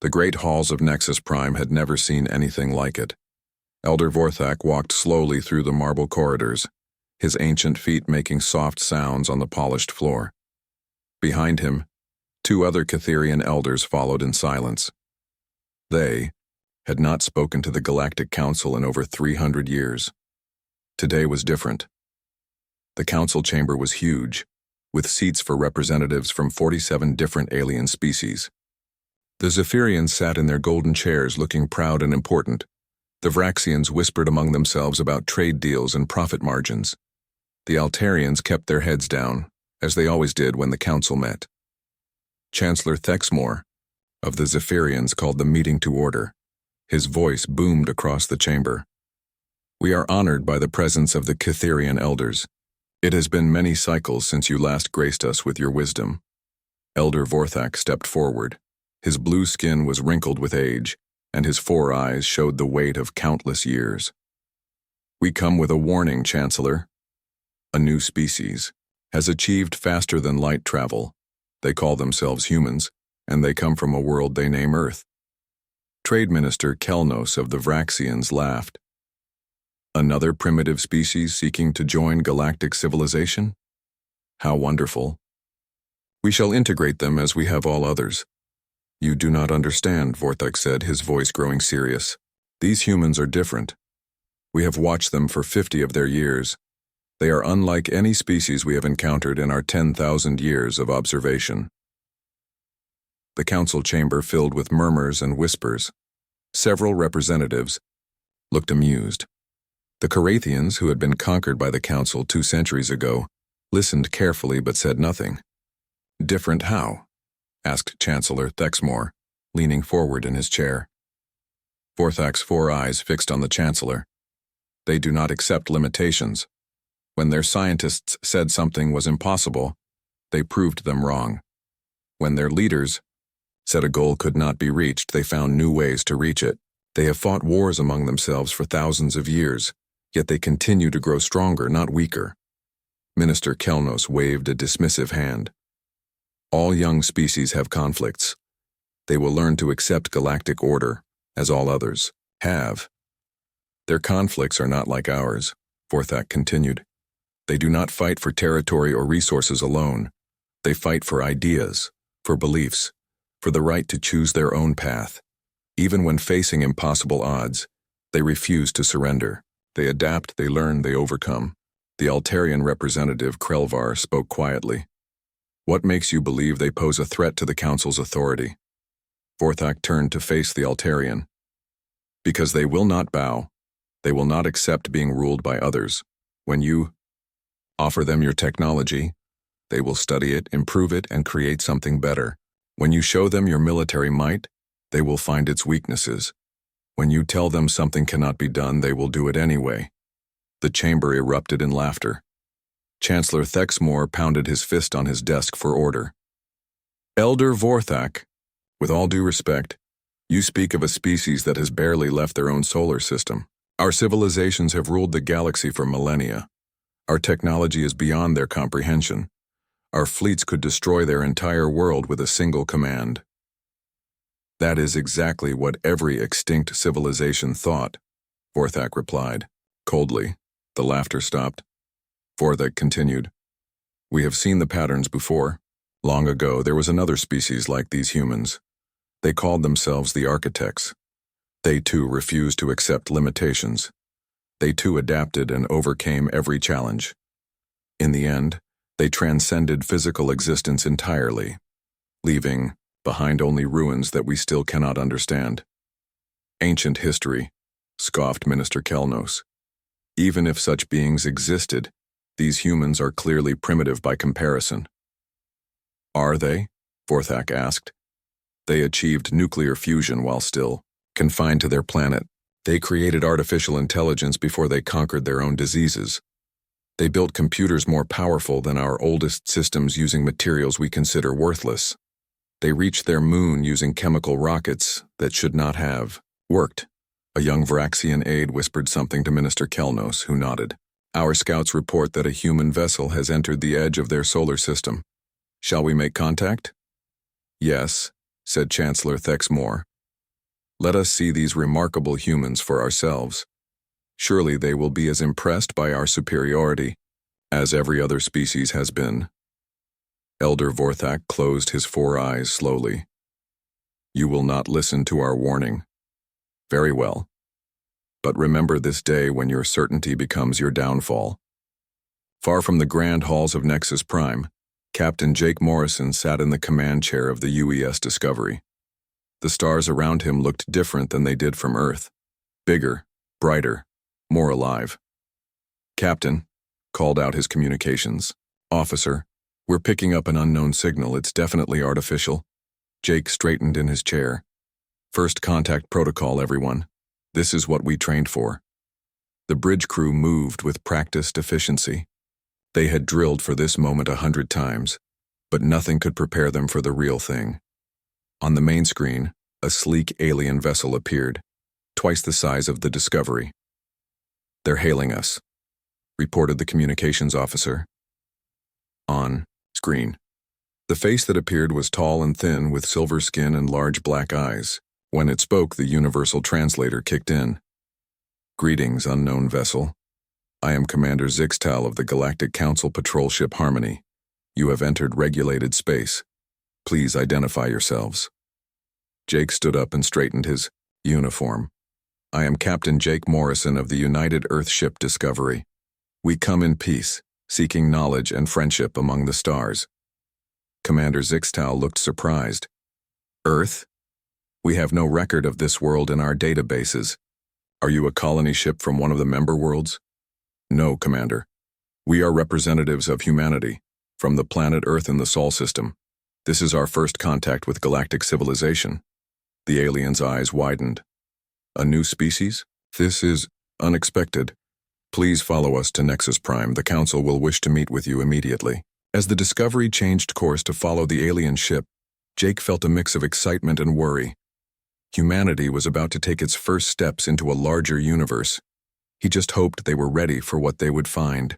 The great halls of Nexus Prime had never seen anything like it. Elder Vorthak walked slowly through the marble corridors, his ancient feet making soft sounds on the polished floor. Behind him, 2 other Catherian elders followed in silence. They had not spoken to the Galactic Council in over 300 years. Today was different. The council chamber was huge, with seats for representatives from 47 different alien species. The Zephyrians sat in their golden chairs looking proud and important. The Vraxians whispered among themselves about trade deals and profit margins. The Altarians kept their heads down, as they always did when the council met. Chancellor Thexmore of the Zephyrians called the meeting to order. His voice boomed across the chamber. "We are honored by the presence of the Catherian elders. It has been many cycles since you last graced us with your wisdom." Elder Vorthak stepped forward. His blue skin was wrinkled with age, and his 4 eyes showed the weight of countless years. "We come with a warning, Chancellor. A new species has achieved faster than light travel. They call themselves humans, and they come from a world they name Earth." Trade Minister Kelnos of the Vraxians laughed. "Another primitive species seeking to join galactic civilization? How wonderful. We shall integrate them as we have all others." "You do not understand," Vorthak said, his voice growing serious. "These humans are different. We have watched them for 50 of their years. They are unlike any species we have encountered in our 10,000 years of observation." The council chamber filled with murmurs and whispers. Several representatives looked amused. The Carathians, who had been conquered by the council 2 centuries ago, listened carefully but said nothing. "Different how?" asked Chancellor Thexmore, leaning forward in his chair. Vorthak's 4 eyes fixed on the Chancellor. "They do not accept limitations. When their scientists said something was impossible, they proved them wrong. When their leaders said a goal could not be reached, they found new ways to reach it. They have fought wars among themselves for thousands of years, yet they continue to grow stronger, not weaker." Minister Kelnos waved a dismissive hand. "All young species have conflicts. They will learn to accept galactic order, as all others have. Their conflicts are not like ours," Vorthak continued. "They do not fight for territory or resources alone. They fight for ideas, for beliefs, for the right to choose their own path. Even when facing impossible odds, they refuse to surrender. They adapt, they learn, they overcome." The Altarian representative, Krelvar, spoke quietly. "What makes you believe they pose a threat to the Council's authority?" Vorthak turned to face the Altarian. "Because they will not bow. They will not accept being ruled by others. When you offer them your technology, they will study it, improve it, and create something better. When you show them your military might, they will find its weaknesses. When you tell them something cannot be done, they will do it anyway." The chamber erupted in laughter. Chancellor Thexmore pounded his fist on his desk for order. "Elder Vorthak, with all due respect, you speak of a species that has barely left their own solar system. Our civilizations have ruled the galaxy for millennia. Our technology is beyond their comprehension. Our fleets could destroy their entire world with a single command." "That is exactly what every extinct civilization thought," Vorthak replied. Coldly, the laughter stopped. Vorthak continued. "We have seen the patterns before. Long ago, there was another species like these humans. They called themselves the Architects. They too refused to accept limitations. They too adapted and overcame every challenge. In the end, they transcended physical existence entirely, leaving behind only ruins that we still cannot understand." "Ancient history," scoffed Minister Kelnos. "Even if such beings existed, these humans are clearly primitive by comparison." "Are they?" Vorthak asked. "They achieved nuclear fusion while still confined to their planet. They created artificial intelligence before they conquered their own diseases. They built computers more powerful than our oldest systems using materials we consider worthless. They reached their moon using chemical rockets that should not have worked." A young Vraxian aide whispered something to Minister Kelnos, who nodded. "Our scouts report that a human vessel has entered the edge of their solar system. Shall we make contact?" "Yes," said Chancellor Thexmore, Let us see these remarkable humans for ourselves. Surely they will be as impressed by our superiority as every other species has been. Elder Vorthak closed his 4 eyes slowly. You will not listen to our warning. Very well. But remember this day when your certainty becomes your downfall. Far from the grand halls of Nexus Prime, Captain Jake Morrison sat in the command chair of the UES Discovery. The stars around him looked different than they did from Earth. Bigger, brighter, more alive. Captain, called out his communications. Officer, we're picking up an unknown signal. It's definitely artificial. Jake straightened in his chair. First contact protocol, everyone. This is what we trained for. The bridge crew moved with practiced efficiency. They had drilled for this moment 100 times, but nothing could prepare them for the real thing. On the main screen, a sleek alien vessel appeared, twice the size of the Discovery. They're hailing us, reported the communications officer. On screen. The face that appeared was tall and thin with silver skin and large black eyes. When it spoke, the universal translator kicked in. Greetings, unknown vessel. I am Commander Zixtal of the Galactic Council patrol ship Harmony. You have entered regulated space. Please identify yourselves. Jake stood up and straightened his uniform. I am Captain Jake Morrison of the United Earth ship Discovery. We come in peace, seeking knowledge and friendship among the stars. Commander Zixtal looked surprised. Earth? We have no record of this world in our databases. Are you a colony ship from one of the member worlds? No, Commander. We are representatives of humanity, from the planet Earth in the Sol system. This is our first contact with galactic civilization. The alien's eyes widened. A new species? This is unexpected. Please follow us to Nexus Prime. The Council will wish to meet with you immediately. As the Discovery changed course to follow the alien ship, Jake felt a mix of excitement and worry. Humanity was about to take its first steps into a larger universe. He just hoped they were ready for what they would find.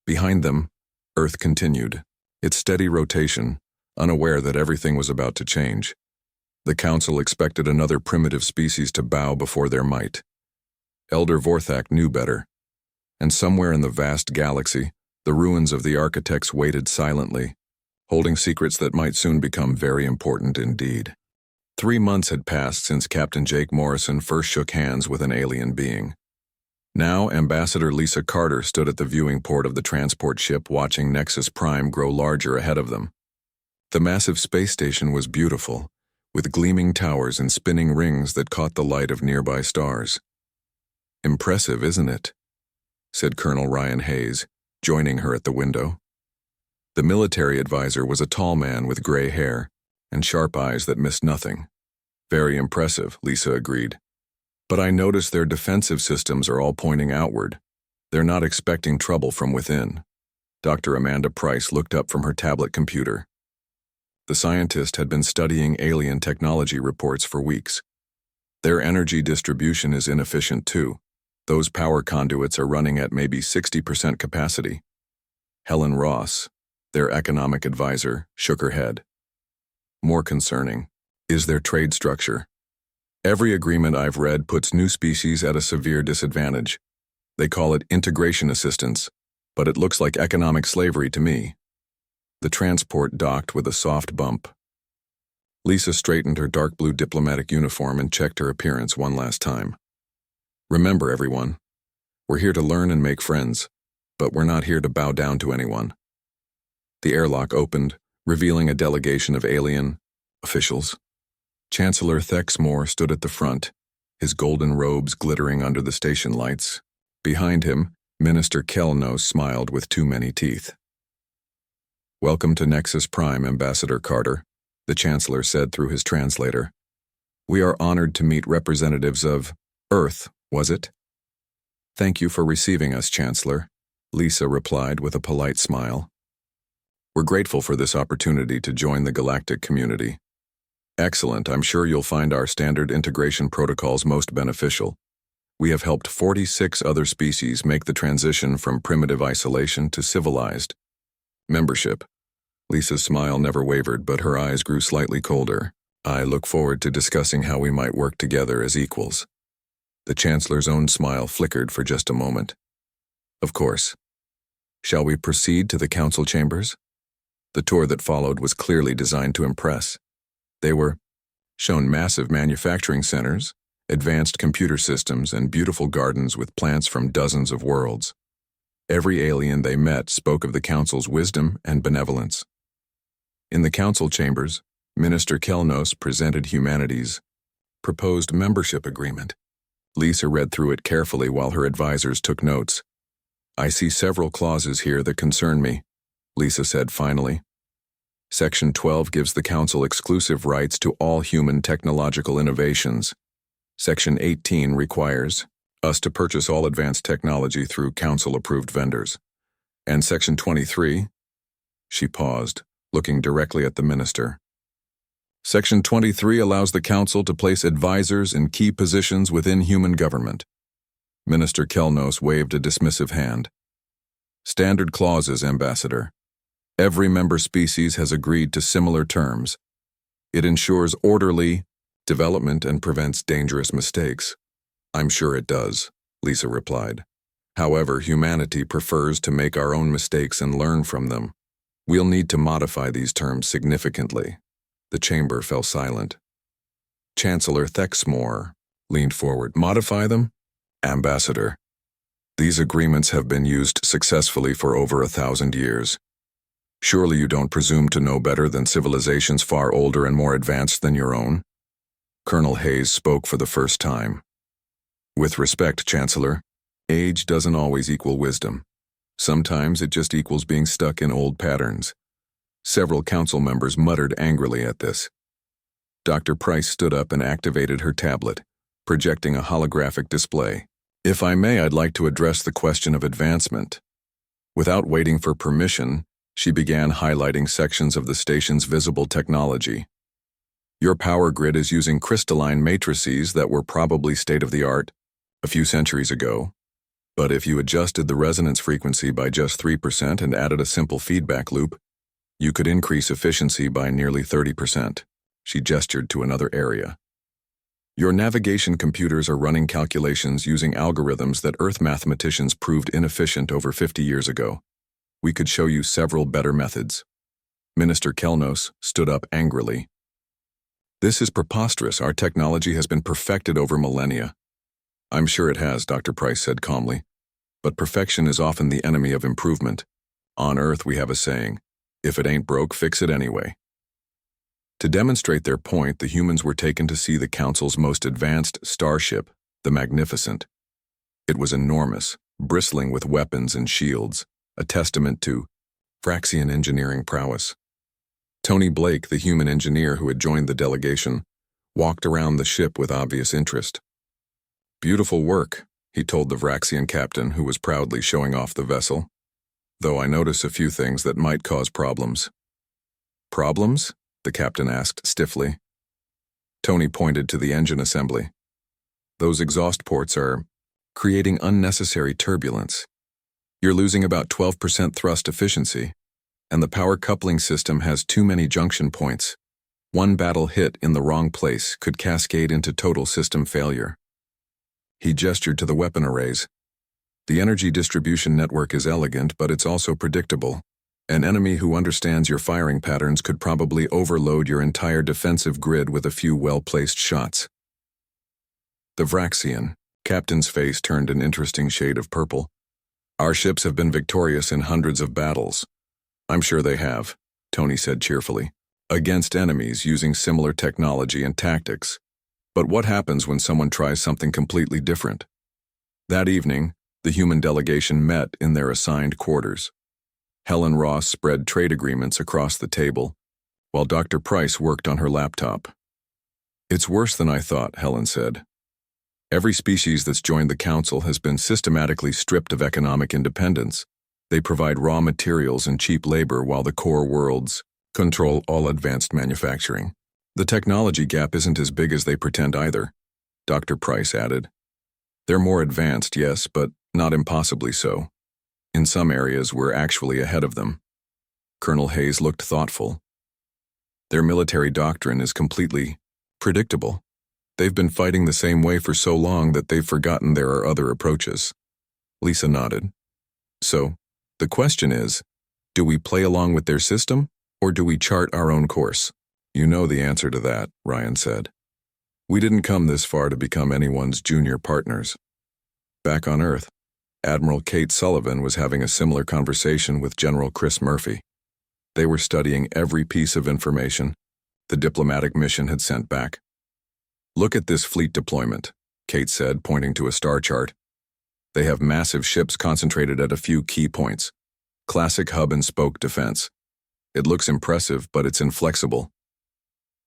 Behind them, Earth continued, its steady rotation, unaware that everything was about to change. The Council expected another primitive species to bow before their might. Elder Vorthak knew better. And somewhere in the vast galaxy, the ruins of the architects waited silently, holding secrets that might soon become very important indeed. 3 months had passed since Captain Jake Morrison first shook hands with an alien being. Now, Ambassador Lisa Carter stood at the viewing port of the transport ship watching Nexus Prime grow larger ahead of them. The massive space station was beautiful, with gleaming towers and spinning rings that caught the light of nearby stars. Impressive, isn't it? Said Colonel Ryan Hayes, joining her at the window. The military advisor was a tall man with gray hair and sharp eyes that missed nothing. Very impressive, Lisa agreed. But I notice their defensive systems are all pointing outward. They're not expecting trouble from within. Dr. Amanda Price looked up from her tablet computer. The scientist had been studying alien technology reports for weeks. Their energy distribution is inefficient too. Those power conduits are running at maybe 60% capacity. Helen Ross, their economic advisor, shook her head. More concerning is their trade structure. Every agreement I've read puts new species at a severe disadvantage. They call it integration assistance, but it looks like economic slavery to me. The transport docked with a soft bump. Lisa straightened her dark blue diplomatic uniform and checked her appearance one last time. Remember, everyone, we're here to learn and make friends, but we're not here to bow down to anyone. The airlock opened, revealing a delegation of alien officials. Chancellor Thexmore stood at the front, his golden robes glittering under the station lights. Behind him, Minister Kelno smiled with too many teeth. Welcome to Nexus Prime, Ambassador Carter, the Chancellor said through his translator. We are honored to meet representatives of Earth, was it? Thank you for receiving us, Chancellor, Lisa replied with a polite smile. We're grateful for this opportunity to join the galactic community. Excellent, I'm sure you'll find our standard integration protocols most beneficial. We have helped 46 other species make the transition from primitive isolation to civilized membership. Lisa's smile never wavered, but her eyes grew slightly colder. I look forward to discussing how we might work together as equals. The Chancellor's own smile flickered for just a moment. Of course. Shall we proceed to the council chambers? The tour that followed was clearly designed to impress. They were shown massive manufacturing centers, advanced computer systems, and beautiful gardens with plants from dozens of worlds. Every alien they met spoke of the council's wisdom and benevolence. In the council chambers, Minister Kelnos presented humanity's proposed membership agreement. Lisa read through it carefully while her advisors took notes. I see several clauses here that concern me, Lisa said finally. Section 12 gives the Council exclusive rights to all human technological innovations. Section 18 requires us to purchase all advanced technology through Council-approved vendors. And Section 23, she paused, looking directly at the minister. Section 23 allows the Council to place advisors in key positions within human government. Minister Kelnos waved a dismissive hand. Standard clauses, Ambassador. Every member species has agreed to similar terms. It ensures orderly development and prevents dangerous mistakes. I'm sure it does, Lisa replied. However, humanity prefers to make our own mistakes and learn from them. We'll need to modify these terms significantly. The chamber fell silent. Chancellor Thexmore leaned forward. Modify them? Ambassador, these agreements have been used successfully for over 1,000 years. Surely you don't presume to know better than civilizations far older and more advanced than your own? Colonel Hayes spoke for the first time. With respect, Chancellor, age doesn't always equal wisdom. Sometimes it just equals being stuck in old patterns. Several council members muttered angrily at this. Dr. Price stood up and activated her tablet, projecting a holographic display. If I may, I'd like to address the question of advancement. Without waiting for permission, she began highlighting sections of the station's visible technology. Your power grid is using crystalline matrices that were probably state-of-the-art a few centuries ago. But if you adjusted the resonance frequency by just 3% and added a simple feedback loop, you could increase efficiency by nearly 30%. She gestured to another area. Your navigation computers are running calculations using algorithms that Earth mathematicians proved inefficient over 50 years ago. We could show you several better methods. Minister Kelnos stood up angrily. This is preposterous. Our technology has been perfected over millennia. I'm sure it has, Dr. Price said calmly. But perfection is often the enemy of improvement. On Earth we have a saying, if it ain't broke, fix it anyway. To demonstrate their point, the humans were taken to see the Council's most advanced starship, the Magnificent. It was enormous, bristling with weapons and shields, a testament to Vraxian engineering prowess. Tony Blake, the human engineer who had joined the delegation, walked around the ship with obvious interest. Beautiful work, he told the Vraxian captain who was proudly showing off the vessel. Though I notice a few things that might cause problems. Problems? The captain asked stiffly. Tony pointed to the engine assembly. Those exhaust ports are creating unnecessary turbulence. You're losing about 12% thrust efficiency, and the power coupling system has too many junction points. One battle hit in the wrong place could cascade into total system failure. He gestured to the weapon arrays. The energy distribution network is elegant, but it's also predictable. An enemy who understands your firing patterns could probably overload your entire defensive grid with a few well-placed shots. The Vraxian captain's face turned an interesting shade of purple. Our ships have been victorious in hundreds of battles. I'm sure they have, Tony said cheerfully, against enemies using similar technology and tactics. But what happens when someone tries something completely different? That evening, the human delegation met in their assigned quarters. Helen Ross spread trade agreements across the table, while Dr. Price worked on her laptop. It's worse than I thought, Helen said. Every species that's joined the Council has been systematically stripped of economic independence. They provide raw materials and cheap labor while the core worlds control all advanced manufacturing. The technology gap isn't as big as they pretend either, Dr. Price added. They're more advanced, yes, but not impossibly so. In some areas, we're actually ahead of them. Colonel Hayes looked thoughtful. Their military doctrine is completely predictable. They've been fighting the same way for so long that they've forgotten there are other approaches. Lisa nodded. So, the question is, do we play along with their system, or do we chart our own course? You know the answer to that, Ryan said. We didn't come this far to become anyone's junior partners. Back on Earth, Admiral Kate Sullivan was having a similar conversation with General Chris Murphy. They were studying every piece of information the diplomatic mission had sent back. Look at this fleet deployment, Kate said, pointing to a star chart. They have massive ships concentrated at a few key points. Classic hub and spoke defense. It looks impressive, but it's inflexible.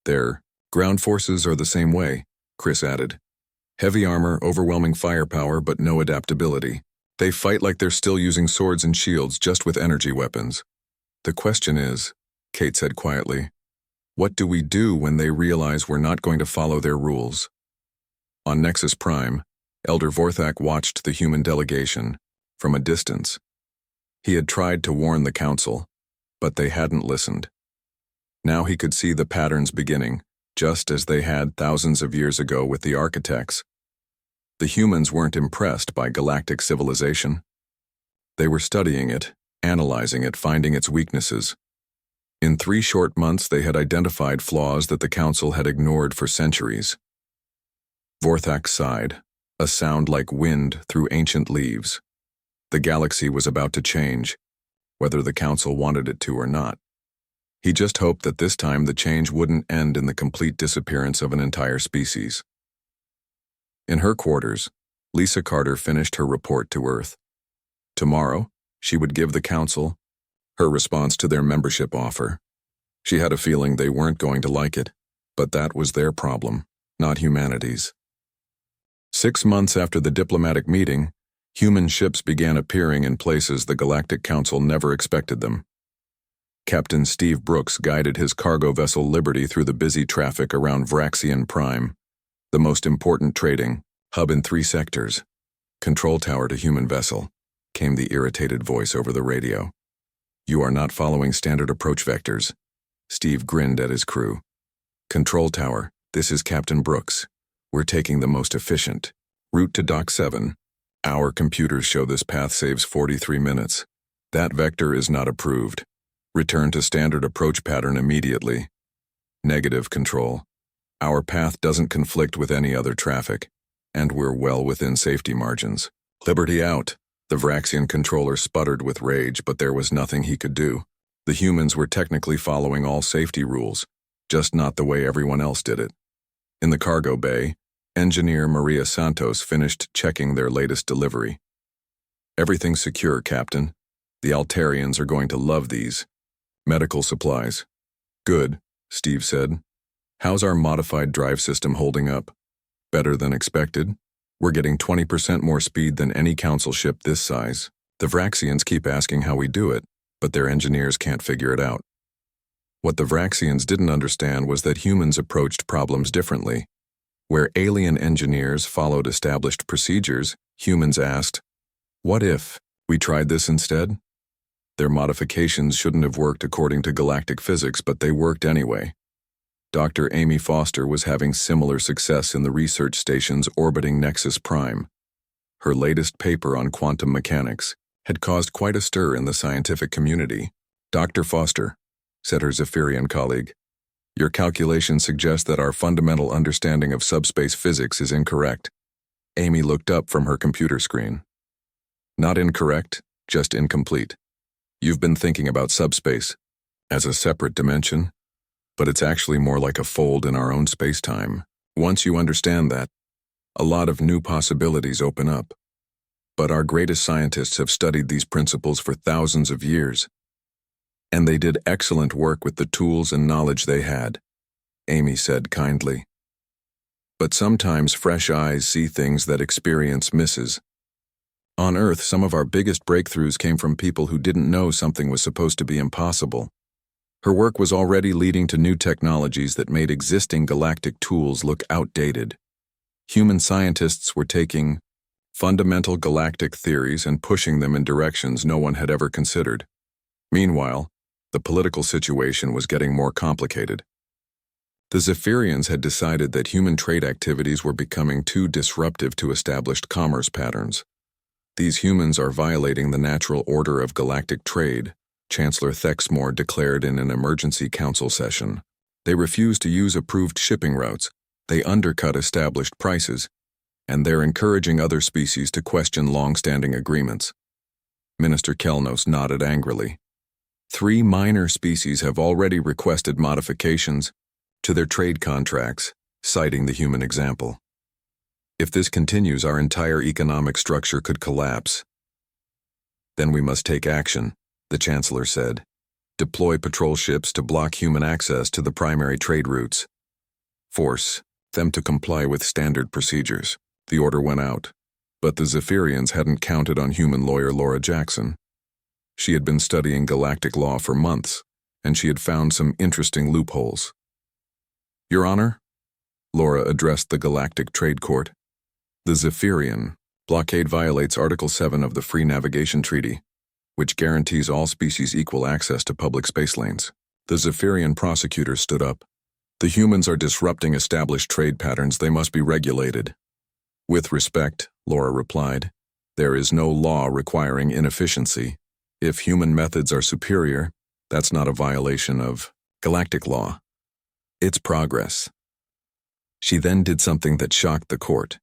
Their ground forces are the same way, Chris added. Heavy armor, overwhelming firepower, but no adaptability. They fight like they're still using swords and shields, just with energy weapons. The question is, Kate said quietly, what do we do when they realize we're not going to follow their rules? On Nexus Prime, Elder Vorthak watched the human delegation from a distance. He had tried to warn the council, but they hadn't listened. Now he could see the patterns beginning, just as they had thousands of years ago with the architects. The humans weren't impressed by galactic civilization. They were studying it, analyzing it, finding its weaknesses. In 3 short months, they had identified flaws that the council had ignored for centuries. Vorthak sighed, a sound like wind through ancient leaves. The galaxy was about to change, whether the council wanted it to or not. He just hoped that this time the change wouldn't end in the complete disappearance of an entire species. In her quarters, Lisa Carter finished her report to Earth. Tomorrow, she would give the council her response to their membership offer. She had a feeling they weren't going to like it, but that was their problem, not humanity's. 6 months after the diplomatic meeting, human ships began appearing in places the Galactic Council never expected them. Captain Steve Brooks guided his cargo vessel Liberty through the busy traffic around Vraxian Prime, the most important trading hub in 3 sectors. Control tower to human vessel, came the irritated voice over the radio. You are not following standard approach vectors. Steve grinned at his crew. Control tower, this is Captain Brooks. We're taking the most efficient route to Dock 7. Our computers show this path saves 43 minutes. That vector is not approved. Return to standard approach pattern immediately. Negative, Control. Our path doesn't conflict with any other traffic, and we're well within safety margins. Liberty out. The Vraxian controller sputtered with rage, but there was nothing he could do. The humans were technically following all safety rules, just not the way everyone else did it. In the cargo bay, engineer Maria Santos finished checking their latest delivery. Everything's secure, Captain. The Altarians are going to love these. Medical supplies. Good, Steve said. How's our modified drive system holding up? Better than expected. We're getting 20% more speed than any council ship this size. The Vraxians keep asking how we do it, but their engineers can't figure it out. What the Vraxians didn't understand was that humans approached problems differently. Where alien engineers followed established procedures, humans asked, what if we tried this instead? Their modifications shouldn't have worked according to galactic physics, but they worked anyway. Dr. Amy Foster was having similar success in the research stations orbiting Nexus Prime. Her latest paper on quantum mechanics had caused quite a stir in the scientific community. Dr. Foster, said her Zephyrian colleague, your calculations suggest that our fundamental understanding of subspace physics is incorrect. Amy looked up from her computer screen. Not incorrect, just incomplete. You've been thinking about subspace as a separate dimension, but it's actually more like a fold in our own space-time. Once you understand that, a lot of new possibilities open up. But our greatest scientists have studied these principles for thousands of years, and they did excellent work with the tools and knowledge they had, Amy said kindly. But sometimes fresh eyes see things that experience misses. On Earth, some of our biggest breakthroughs came from people who didn't know something was supposed to be impossible. Her work was already leading to new technologies that made existing galactic tools look outdated. Human scientists were taking fundamental galactic theories and pushing them in directions no one had ever considered. Meanwhile, the political situation was getting more complicated. The Zephyrians had decided that human trade activities were becoming too disruptive to established commerce patterns. These humans are violating the natural order of galactic trade, Chancellor Thexmore declared in an emergency council session. They refuse to use approved shipping routes, they undercut established prices, and they're encouraging other species to question long-standing agreements. Minister Kelnos nodded angrily. 3 minor species have already requested modifications to their trade contracts, citing the human example. If this continues, our entire economic structure could collapse. Then we must take action, the Chancellor said. Deploy patrol ships to block human access to the primary trade routes. Force them to comply with standard procedures. The order went out, but the Zephyrians hadn't counted on human lawyer Laura Jackson. She had been studying galactic law for months, and she had found some interesting loopholes. Your Honor, Laura addressed the Galactic Trade Court. The Zephyrian blockade violates Article 7 of the Free Navigation Treaty, which guarantees all species equal access to public space lanes. The Zephyrian prosecutor stood up. The humans are disrupting established trade patterns. They must be regulated. With respect, Laura replied, there is no law requiring inefficiency. If human methods are superior, that's not a violation of galactic law. It's progress. She then did something that shocked the court.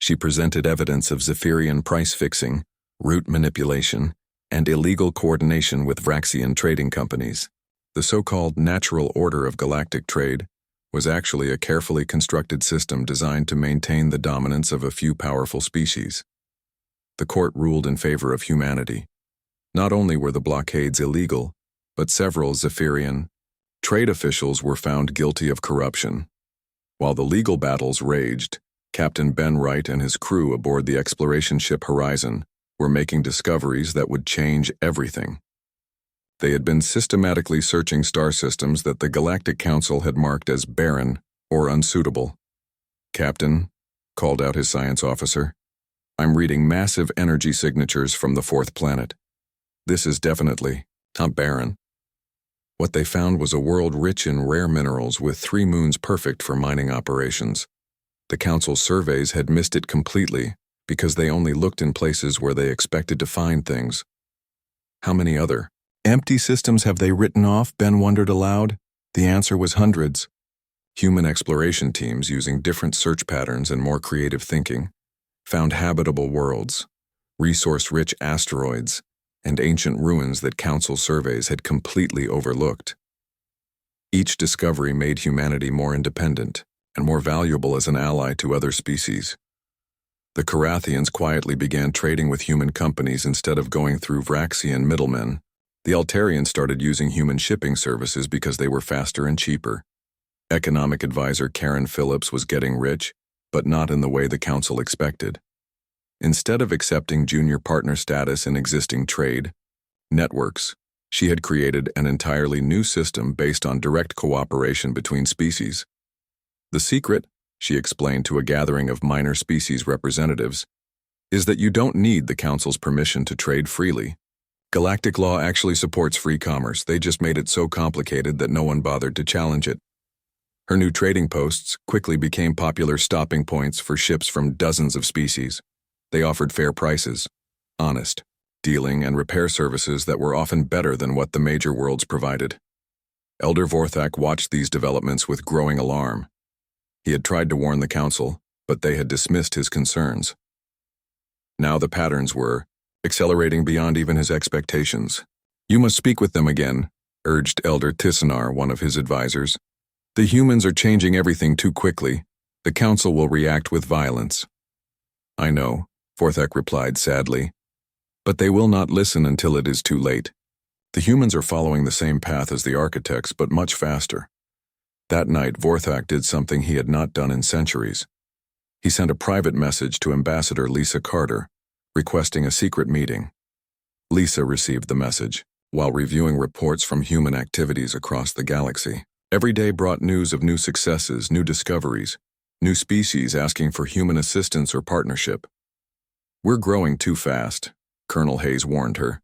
She presented evidence of Zephyrian price fixing, route manipulation, and illegal coordination with Vraxian trading companies. The so-called natural order of galactic trade was actually a carefully constructed system designed to maintain the dominance of a few powerful species. The court ruled in favor of humanity. Not only were the blockades illegal, but several Zephyrian trade officials were found guilty of corruption. While the legal battles raged, Captain Ben Wright and his crew aboard the exploration ship Horizon were making discoveries that would change everything. They had been systematically searching star systems that the Galactic Council had marked as barren or unsuitable. Captain, called out his science officer, I'm reading massive energy signatures from the 4th planet. This is definitely not barren. What they found was a world rich in rare minerals with 3 moons perfect for mining operations. The Council's surveys had missed it completely because they only looked in places where they expected to find things. How many other empty systems have they written off? Ben wondered aloud. The answer was hundreds. Human exploration teams, using different search patterns and more creative thinking, found habitable worlds, resource-rich asteroids, and ancient ruins that Council surveys had completely overlooked. Each discovery made humanity more independent and more valuable as an ally to other species. The Carathians quietly began trading with human companies instead of going through Vraxian middlemen. The Altarians started using human shipping services because they were faster and cheaper. Economic advisor Karen Phillips was getting rich, but not in the way the Council expected. Instead of accepting junior partner status in existing trade networks, she had created an entirely new system based on direct cooperation between species. The secret, she explained to a gathering of minor species representatives, is that you don't need the Council's permission to trade freely. Galactic law actually supports free commerce. They just made it so complicated that no one bothered to challenge it. Her new trading posts quickly became popular stopping points for ships from dozens of species. They offered fair prices, honest dealing, and repair services that were often better than what the major worlds provided. Elder Vorthak watched these developments with growing alarm. He had tried to warn the Council, but they had dismissed his concerns. Now the patterns were accelerating beyond even his expectations. You must speak with them again, urged Elder Tissanar, one of his advisors. The humans are changing everything too quickly. The Council will react with violence. I know, Vorthak replied sadly, but they will not listen until it is too late. The humans are following the same path as the architects, but much faster. That night, Vorthak did something he had not done in centuries. He sent a private message to Ambassador Lisa Carter, requesting a secret meeting. Lisa received the message, while reviewing reports from human activities across the galaxy. Every day brought news of new successes, new discoveries, new species asking for human assistance or partnership. We're growing too fast, Colonel Hayes warned her.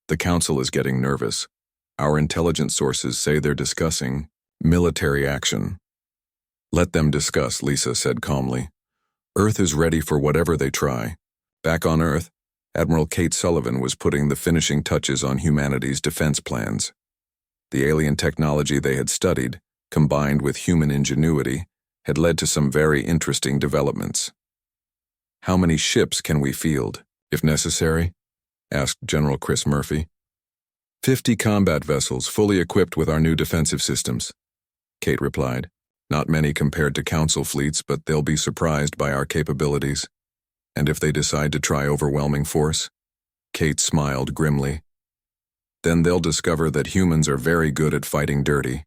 The Council is getting nervous. Our intelligence sources say they're discussing military action. Let them discuss, Lisa said calmly. Earth is ready for whatever they try. Back on Earth, Admiral Kate Sullivan was putting the finishing touches on humanity's defense plans. The alien technology they had studied, combined with human ingenuity, had led to some very interesting developments. How many ships can we field, if necessary? Asked General Chris Murphy. 50 combat vessels fully equipped with our new defensive systems, Kate replied. Not many compared to Council fleets, but they'll be surprised by our capabilities. And if they decide to try overwhelming force? Kate smiled grimly. Then they'll discover that humans are very good at fighting dirty.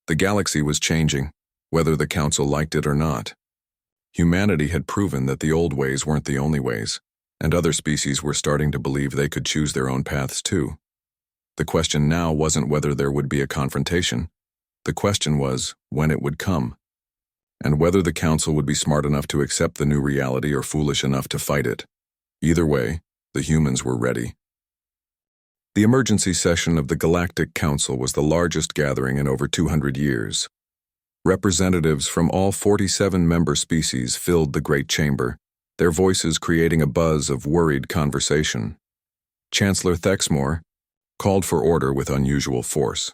The galaxy was changing, whether the Council liked it or not. Humanity had proven that the old ways weren't the only ways, and other species were starting to believe they could choose their own paths too. The question now wasn't whether there would be a confrontation. The question was when it would come, and whether the Council would be smart enough to accept the new reality or foolish enough to fight it. Either way, the humans were ready. The emergency session of the Galactic Council was the largest gathering in over 200 years. Representatives from all 47 member species filled the great chamber, their voices creating a buzz of worried conversation. Chancellor Thexmore called for order with unusual force.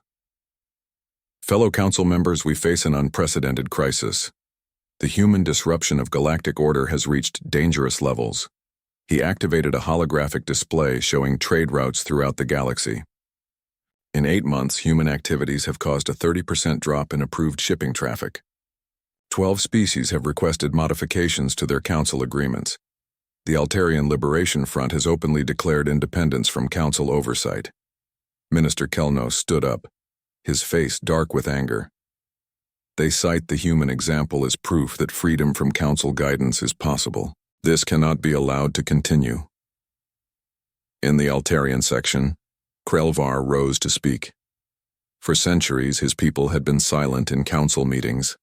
Fellow Council members, we face an unprecedented crisis. The human disruption of galactic order has reached dangerous levels. He activated a holographic display showing trade routes throughout the galaxy. In 8 months, human activities have caused a 30% drop in approved shipping traffic. 12 species have requested modifications to their Council agreements. The Altarian Liberation Front has openly declared independence from Council oversight. Minister Kelnos stood up, his face dark with anger. They cite the human example as proof that freedom from Council guidance is possible. This cannot be allowed to continue. In the Altarian section, Krelvar rose to speak. For centuries, his people had been silent in Council meetings,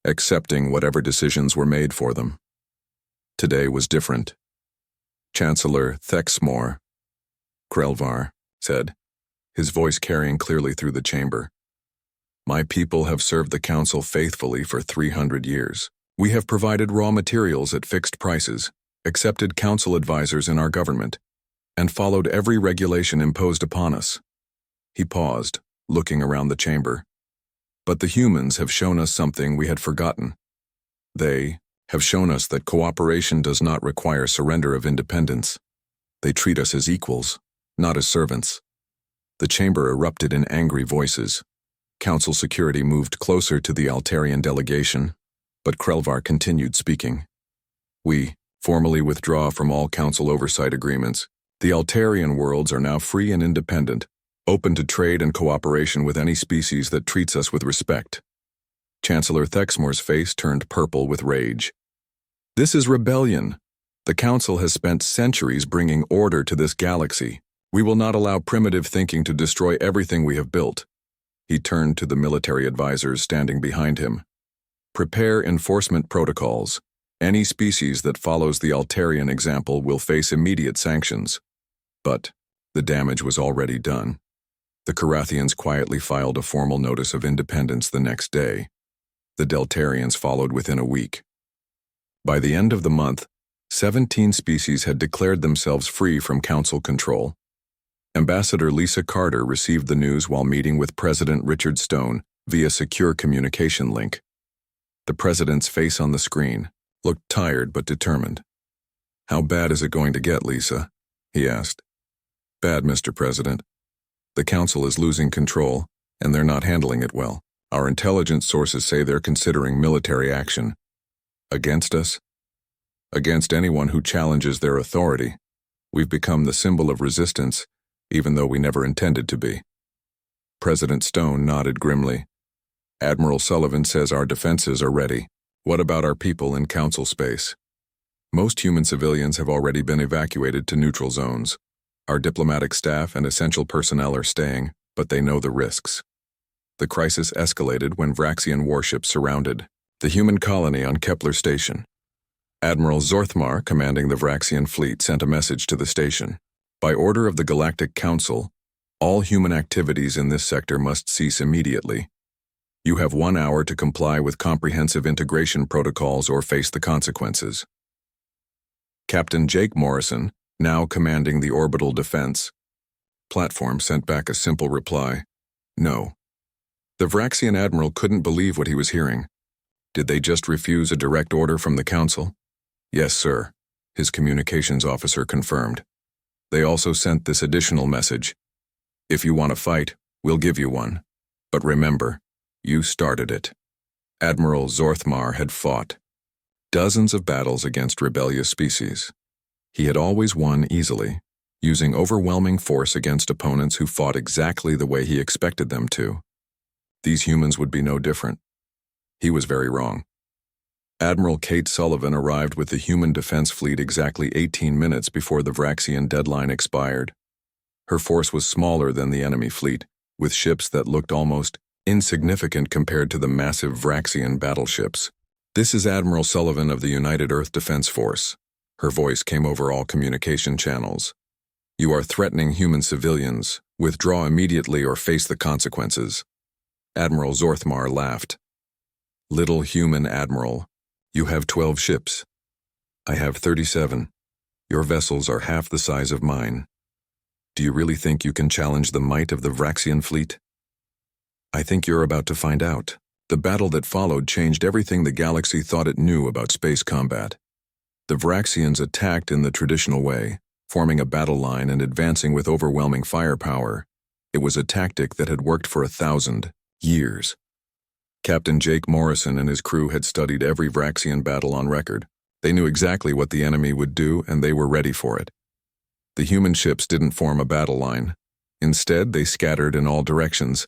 accepting whatever decisions were made for them. Today was different. Chancellor Thexmore, Krelvar said, his voice carrying clearly through the chamber. My people have served the Council faithfully for 300 years. We have provided raw materials at fixed prices, accepted Council advisors in our government, and followed every regulation imposed upon us. He paused, looking around the chamber. But the humans have shown us something we had forgotten. They have shown us that cooperation does not require surrender of independence. They treat us as equals, not as servants. The chamber erupted in angry voices. Council security moved closer to the Altarian delegation, but Krelvar continued speaking. We formally withdraw from all Council oversight agreements. The Altarian worlds are now free and independent, open to trade and cooperation with any species that treats us with respect. Chancellor Thexmore's face turned purple with rage. This is rebellion. The Council has spent centuries bringing order to this galaxy. We will not allow primitive thinking to destroy everything we have built. He turned to the military advisors standing behind him. Prepare enforcement protocols. Any species that follows the Altarian example will face immediate sanctions. But the damage was already done. The Carathians quietly filed a formal notice of independence the next day. The Deltarians followed within a week. By the end of the month, 17 species had declared themselves free from Council control. Ambassador Lisa Carter received the news while meeting with President Richard Stone via secure communication link. The president's face on the screen looked tired but determined. How bad is it going to get, Lisa? He asked. Bad, Mr. President. The Council is losing control, and they're not handling it well. Our intelligence sources say they're considering military action. Against us? Against anyone who challenges their authority. We've become the symbol of resistance, even though we never intended to be. President Stone nodded grimly. Admiral Sullivan says our defenses are ready. What about our people in Council space? Most human civilians have already been evacuated to neutral zones. Our diplomatic staff and essential personnel are staying, but they know the risks. The crisis escalated when Vraxian warships surrounded the human colony on Kepler Station. Admiral Zorthmar, commanding the Vraxian fleet, sent a message to the station. By order of the Galactic Council, all human activities in this sector must cease immediately. You have 1 hour to comply with comprehensive integration protocols or face the consequences. Captain Jake Morrison, now commanding the orbital defense platform, sent back a simple reply: no. The Vraxian admiral couldn't believe what he was hearing. Did they just refuse a direct order from the council? Yes, sir, his communications officer confirmed. They also sent this additional message: if you want a fight, we'll give you one. But remember, you started it. Admiral Zorthmar had fought dozens of battles against rebellious species. He had always won easily, using overwhelming force against opponents who fought exactly the way he expected them to. These humans would be no different. He was very wrong. Admiral Kate Sullivan arrived with the human defense fleet exactly 18 minutes before the Vraxian deadline expired. Her force was smaller than the enemy fleet, with ships that looked almost insignificant compared to the massive Vraxian battleships. This is Admiral Sullivan of the United Earth Defense Force. Her voice came over all communication channels. You are threatening human civilians. Withdraw immediately or face the consequences. Admiral Zorthmar laughed. Little human admiral, you have 12 ships. I have 37. Your vessels are half the size of mine. Do you really think you can challenge the might of the Vraxian fleet? I think you're about to find out. The battle that followed changed everything the galaxy thought it knew about space combat. The Vraxians attacked in the traditional way, forming a battle line and advancing with overwhelming firepower. It was a tactic that had worked for 1,000 years. Captain Jake Morrison and his crew had studied every Vraxian battle on record. They knew exactly what the enemy would do, and they were ready for it. The human ships didn't form a battle line. Instead, they scattered in all directions,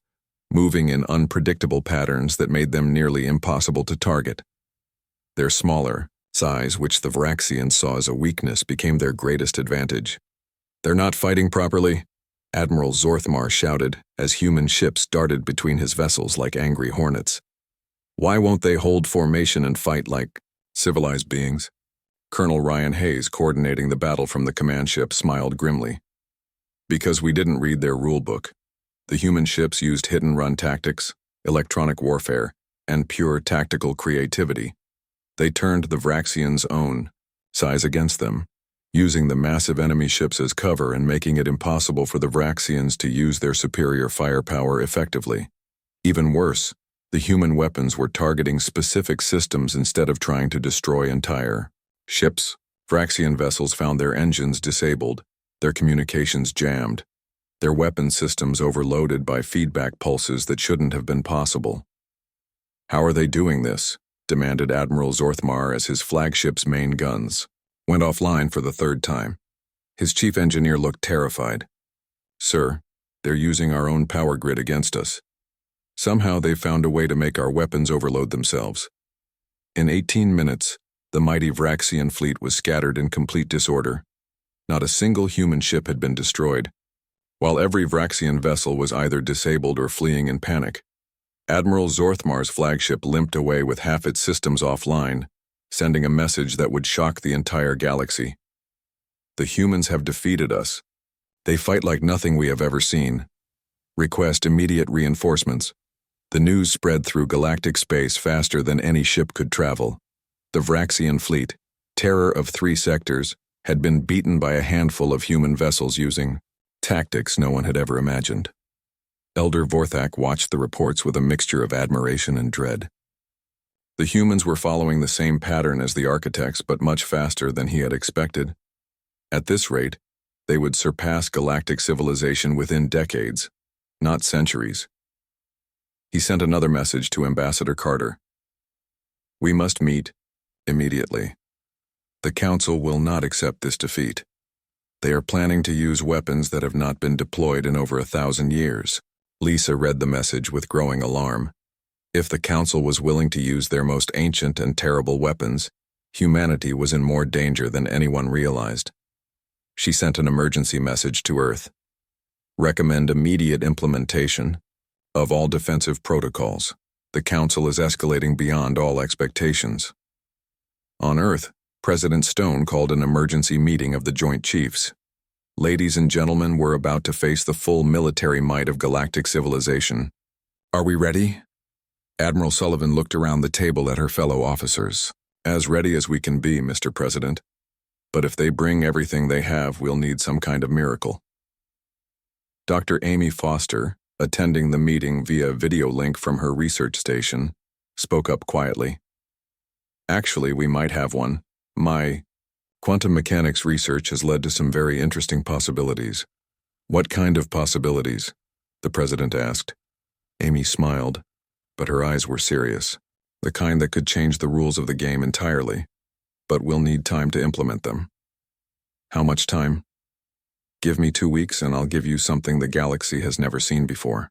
moving in unpredictable patterns that made them nearly impossible to target. Their smaller size, which the Vraxians saw as a weakness, became their greatest advantage. They're not fighting properly, Admiral Zorthmar shouted as human ships darted between his vessels like angry hornets. Why won't they hold formation and fight like civilized beings? Colonel Ryan Hayes, coordinating the battle from the command ship, smiled grimly. Because we didn't read their rulebook. The human ships used hit-and-run tactics, electronic warfare, and pure tactical creativity. They turned the Vraxians' own size against them, using the massive enemy ships as cover and making it impossible for the Vraxians to use their superior firepower effectively. Even worse, the human weapons were targeting specific systems instead of trying to destroy entire ships. Vraxian vessels found their engines disabled, their communications jammed, their weapon systems overloaded by feedback pulses that shouldn't have been possible. How are they doing this? Demanded Admiral Zorthmar as his flagship's main guns went offline for the 3rd time. His chief engineer looked terrified. Sir, they're using our own power grid against us. Somehow they've found a way to make our weapons overload themselves. In 18 minutes, the mighty Vraxian fleet was scattered in complete disorder. Not a single human ship had been destroyed, while every Vraxian vessel was either disabled or fleeing in panic. Admiral Zorthmar's flagship limped away with half its systems offline, sending a message that would shock the entire galaxy. The humans have defeated us. They fight like nothing we have ever seen. Request immediate reinforcements. The news spread through galactic space faster than any ship could travel. The Vraxian fleet, terror of 3 sectors, had been beaten by a handful of human vessels using tactics no one had ever imagined. Elder Vorthak watched the reports with a mixture of admiration and dread. The humans were following the same pattern as the architects, but much faster than he had expected. At this rate, they would surpass galactic civilization within decades, not centuries. He sent another message to Ambassador Carter. We must meet immediately. The Council will not accept this defeat. They are planning to use weapons that have not been deployed in over 1,000 years. Lisa read the message with growing alarm. If the Council was willing to use their most ancient and terrible weapons, humanity was in more danger than anyone realized. She sent an emergency message to Earth. Recommend immediate implementation of all defensive protocols. The Council is escalating beyond all expectations. On Earth, President Stone called an emergency meeting of the Joint Chiefs. Ladies and gentlemen, we're about to face the full military might of galactic civilization. Are we ready? Admiral Sullivan looked around the table at her fellow officers. As ready as we can be, Mr. President. But if they bring everything they have, we'll need some kind of miracle. Dr. Amy Foster, attending the meeting via video link from her research station, spoke up quietly. Actually, we might have one. My quantum mechanics research has led to some very interesting possibilities. What kind of possibilities? The president asked. Amy smiled, but her eyes were serious. The kind that could change the rules of the game entirely, but we'll need time to implement them. How much time? Give me 2 weeks and I'll give you something the galaxy has never seen before.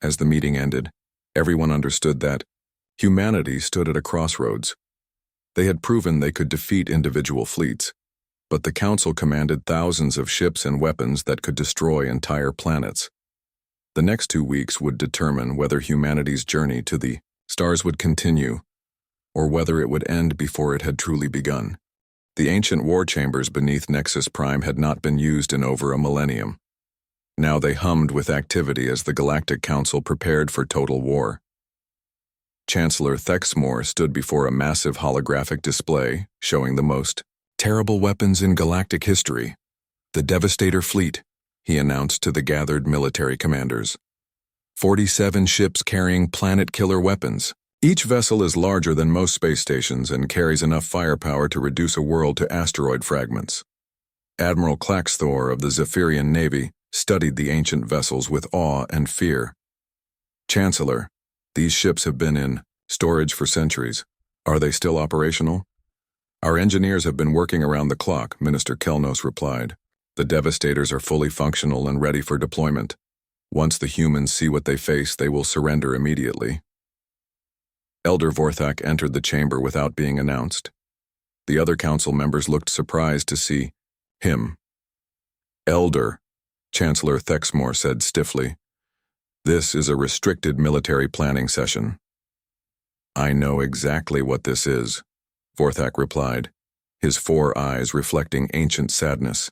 As the meeting ended, everyone understood that humanity stood at a crossroads. They had proven they could defeat individual fleets, but the Council commanded thousands of ships and weapons that could destroy entire planets. The next 2 weeks would determine whether humanity's journey to the stars would continue, or whether it would end before it had truly begun. The ancient war chambers beneath Nexus Prime had not been used in over a millennium. Now they hummed with activity as the Galactic Council prepared for total war. Chancellor Thexmore stood before a massive holographic display showing the most terrible weapons in galactic history. The Devastator Fleet, he announced to the gathered military commanders. 47 ships carrying planet-killer weapons. Each vessel is larger than most space stations and carries enough firepower to reduce a world to asteroid fragments. Admiral Claxthor of the Zephyrian Navy studied the ancient vessels with awe and fear. Chancellor, these ships have been in storage for centuries. Are they still operational? Our engineers have been working around the clock, Minister Kelnos replied. The Devastators are fully functional and ready for deployment. Once the humans see what they face, they will surrender immediately. Elder Vorthak entered the chamber without being announced. The other council members looked surprised to see him. Elder, Chancellor Thexmore said stiffly. This is a restricted military planning session. I know exactly what this is, Vorthak replied, his 4 eyes reflecting ancient sadness.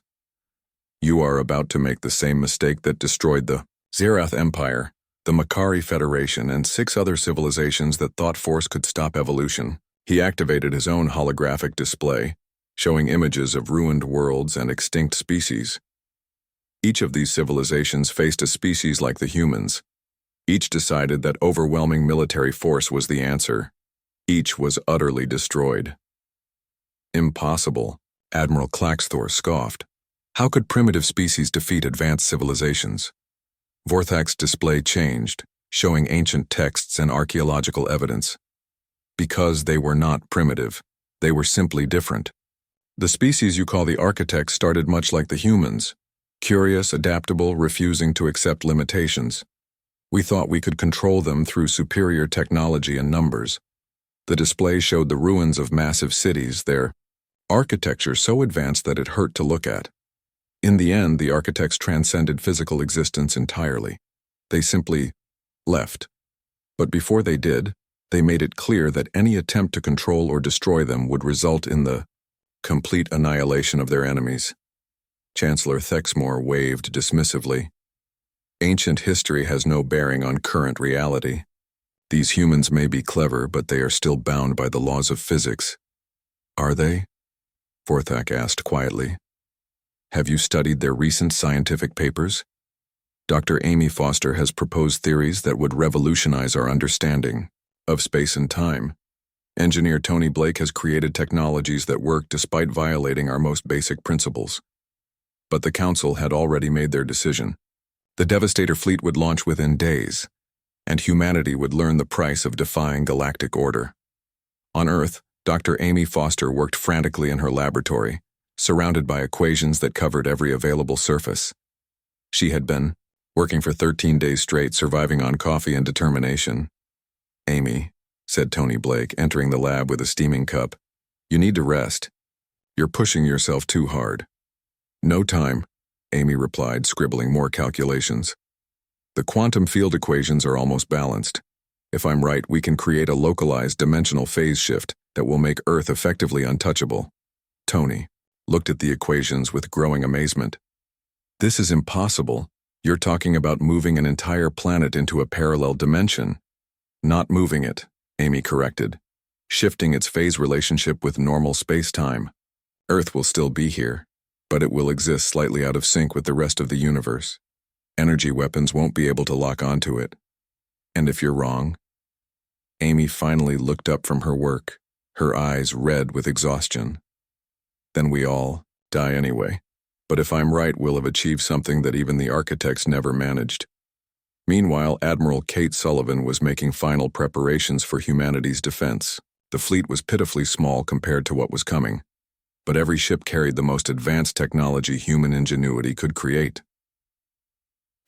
You are about to make the same mistake that destroyed the Zerath Empire, the Makari Federation, and 6 other civilizations that thought force could stop evolution. He activated his own holographic display, showing images of ruined worlds and extinct species. Each of these civilizations faced a species like the humans. Each decided that overwhelming military force was the answer. Each was utterly destroyed. Impossible, Admiral Claxthor scoffed. How could primitive species defeat advanced civilizations? Vorthak's display changed, showing ancient texts and archaeological evidence. Because they were not primitive, they were simply different. The species you call the architects started much like the humans, curious, adaptable, refusing to accept limitations. We thought we could control them through superior technology and numbers. The display showed the ruins of massive cities, their architecture so advanced that it hurt to look at. In the end, the architects transcended physical existence entirely. They simply left. But before they did, they made it clear that any attempt to control or destroy them would result in the complete annihilation of their enemies. Chancellor Thexmore waved dismissively. Ancient history has no bearing on current reality. These humans may be clever, but they are still bound by the laws of physics. Are they? Vorthak asked quietly. Have you studied their recent scientific papers? Dr. Amy Foster has proposed theories that would revolutionize our understanding of space and time. Engineer Tony Blake has created technologies that work despite violating our most basic principles. But the Council had already made their decision. The Devastator fleet would launch within days, and humanity would learn the price of defying galactic order. On Earth, Dr. Amy Foster worked frantically in her laboratory, surrounded by equations that covered every available surface. She had been working for 13 days straight, surviving on coffee and determination. Amy, said Tony Blake, entering the lab with a steaming cup, you need to rest. You're pushing yourself too hard. No time, Amy replied, scribbling more calculations. The quantum field equations are almost balanced. If I'm right, we can create a localized dimensional phase shift that will make Earth effectively untouchable. Tony looked at the equations with growing amazement. This is impossible. You're talking about moving an entire planet into a parallel dimension. Not moving it, Amy corrected. Shifting its phase relationship with normal space-time. Earth will still be here, but it will exist slightly out of sync with the rest of the universe. Energy weapons won't be able to lock onto it. And if you're wrong? Amy finally looked up from her work, her eyes red with exhaustion. Then we all die anyway. But if I'm right, we'll have achieved something that even the architects never managed. Meanwhile, Admiral Kate Sullivan was making final preparations for humanity's defense. The fleet was pitifully small compared to what was coming, but every ship carried the most advanced technology human ingenuity could create.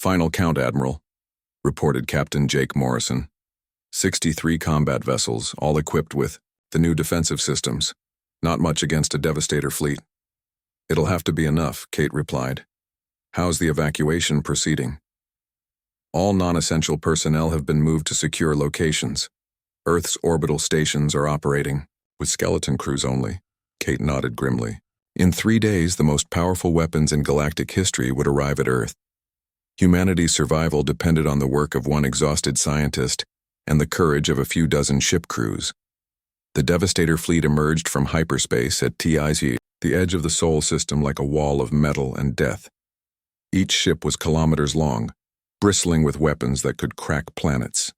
Final count, Admiral, reported Captain Jake Morrison. 63 combat vessels, all equipped with the new defensive systems. Not much against a devastator fleet. It'll have to be enough, Kate replied. How's the evacuation proceeding? All non-essential personnel have been moved to secure locations. Earth's orbital stations are operating, with skeleton crews only. Kate nodded grimly. In 3 days, the most powerful weapons in galactic history would arrive at Earth. Humanity's survival depended on the work of one exhausted scientist and the courage of a few dozen ship crews. The Devastator fleet emerged from hyperspace at TIZ, the edge of the Sol system, like a wall of metal and death. Each ship was kilometers long, bristling with weapons that could crack planets.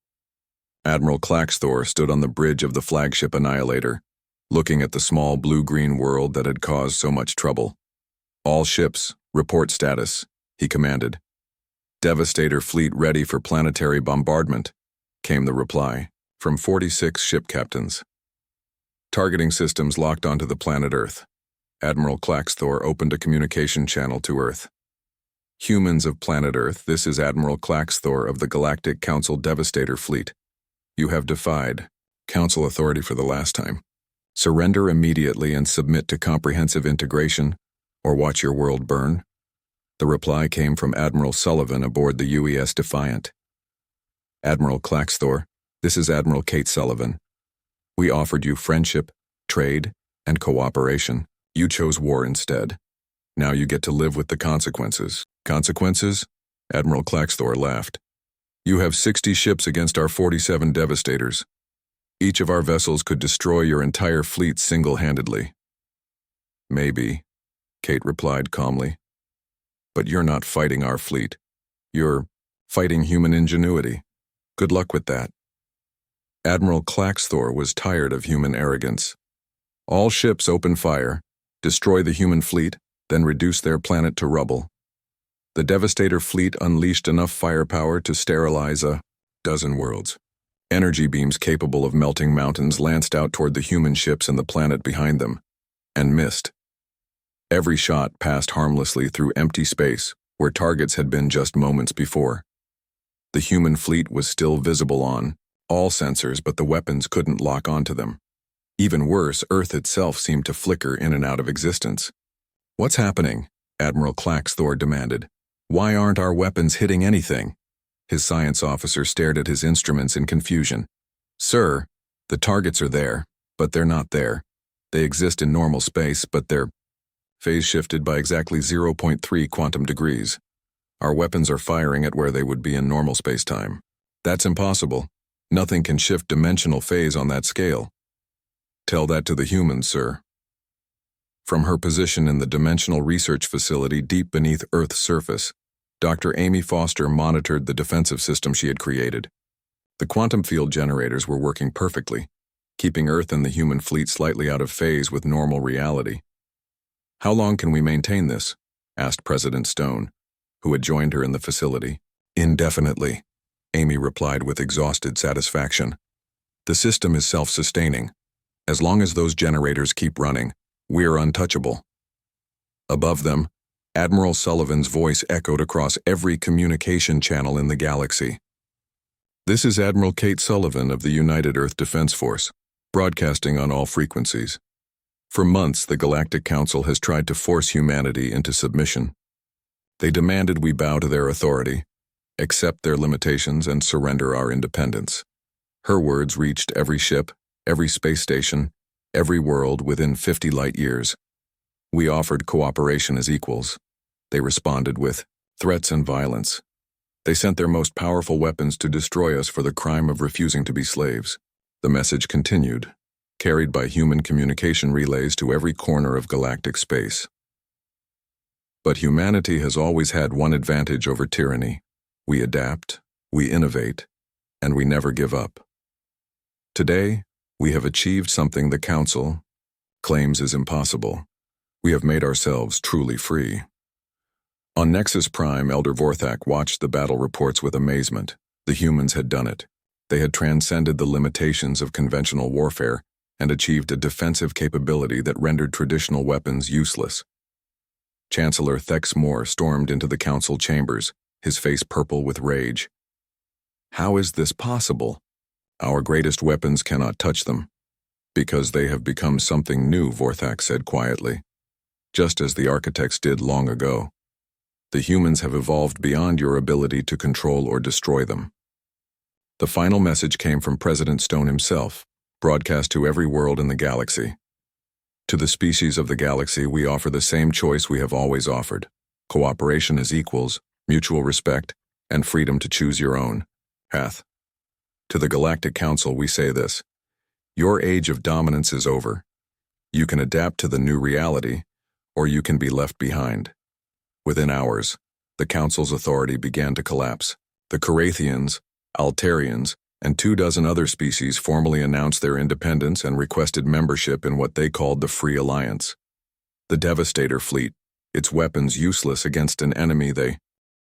Admiral Claxthor stood on the bridge of the flagship Annihilator, looking at the small blue-green world that had caused so much trouble. All ships, report status, he commanded. Devastator fleet ready for planetary bombardment, came the reply, from 46 ship captains. Targeting systems locked onto the planet Earth. Admiral Claxthor opened a communication channel to Earth. Humans of planet Earth, this is Admiral Claxthor of the Galactic Council Devastator Fleet. You have defied Council authority for the last time. Surrender immediately and submit to comprehensive integration, or watch your world burn. The reply came from Admiral Sullivan aboard the UES Defiant. Admiral Claxthor, this is Admiral Kate Sullivan. We offered you friendship, trade, and cooperation. You chose war instead. Now you get to live with the consequences. Consequences? Admiral Claxthor laughed. You have 60 ships against our 47 devastators. Each of our vessels could destroy your entire fleet single-handedly. Maybe, Kate replied calmly. But you're not fighting our fleet. You're fighting human ingenuity. Good luck with that. Admiral Claxthor was tired of human arrogance. All ships open fire, destroy the human fleet, then reduce their planet to rubble. The Devastator fleet unleashed enough firepower to sterilize a dozen worlds. Energy beams capable of melting mountains lanced out toward the human ships and the planet behind them, and missed. Every shot passed harmlessly through empty space, where targets had been just moments before. The human fleet was still visible on all sensors, but the weapons couldn't lock onto them. Even worse, Earth itself seemed to flicker in and out of existence. What's happening? Admiral Claxthor demanded. Why aren't our weapons hitting anything? His science officer stared at his instruments in confusion. Sir, the targets are there, but they're not there. They exist in normal space, but they're phase shifted by exactly 0.3 quantum degrees. Our weapons are firing at where they would be in normal space-time. That's impossible. Nothing can shift dimensional phase on that scale. Tell that to the humans, sir. From her position in the Dimensional Research Facility deep beneath Earth's surface, Dr. Amy Foster monitored the defensive system she had created. The quantum field generators were working perfectly, keeping Earth and the human fleet slightly out of phase with normal reality. How long can we maintain this? Asked President Stone, who had joined her in the facility. Indefinitely, Amy replied with exhausted satisfaction. The system is self-sustaining. As long as those generators keep running, we're untouchable. Above them, Admiral Sullivan's voice echoed across every communication channel in the galaxy. This is Admiral Kate Sullivan of the United Earth Defense Force, broadcasting on all frequencies. For months, the Galactic Council has tried to force humanity into submission. They demanded we bow to their authority, accept their limitations, and surrender our independence. Her words reached every ship, every space station, every world within 50 light years. We offered cooperation as equals. They responded with threats and violence. They sent their most powerful weapons to destroy us for the crime of refusing to be slaves. The message continued, carried by human communication relays to every corner of galactic space. But humanity has always had one advantage over tyranny. We adapt, we innovate, and we never give up. Today, we have achieved something the Council claims is impossible. We have made ourselves truly free. On Nexus Prime, Elder Vorthak watched the battle reports with amazement. The humans had done it. They had transcended the limitations of conventional warfare and achieved a defensive capability that rendered traditional weapons useless. Chancellor Thex Moore stormed into the council chambers, his face purple with rage. How is this possible? Our greatest weapons cannot touch them. Because they have become something new, Vorthak said quietly. Just as the architects did long ago. The humans have evolved beyond your ability to control or destroy them. The final message came from President Stone himself, broadcast to every world in the galaxy. To the species of the galaxy, we offer the same choice we have always offered: cooperation as equals, mutual respect, and freedom to choose your own path. To the Galactic Council, we say this: your age of dominance is over. You can adapt to the new reality, or you can be left behind. Within hours, the Council's authority began to collapse. The Carathians, Altarians, and 24 other species formally announced their independence and requested membership in what they called the Free Alliance. The Devastator fleet, its weapons useless against an enemy they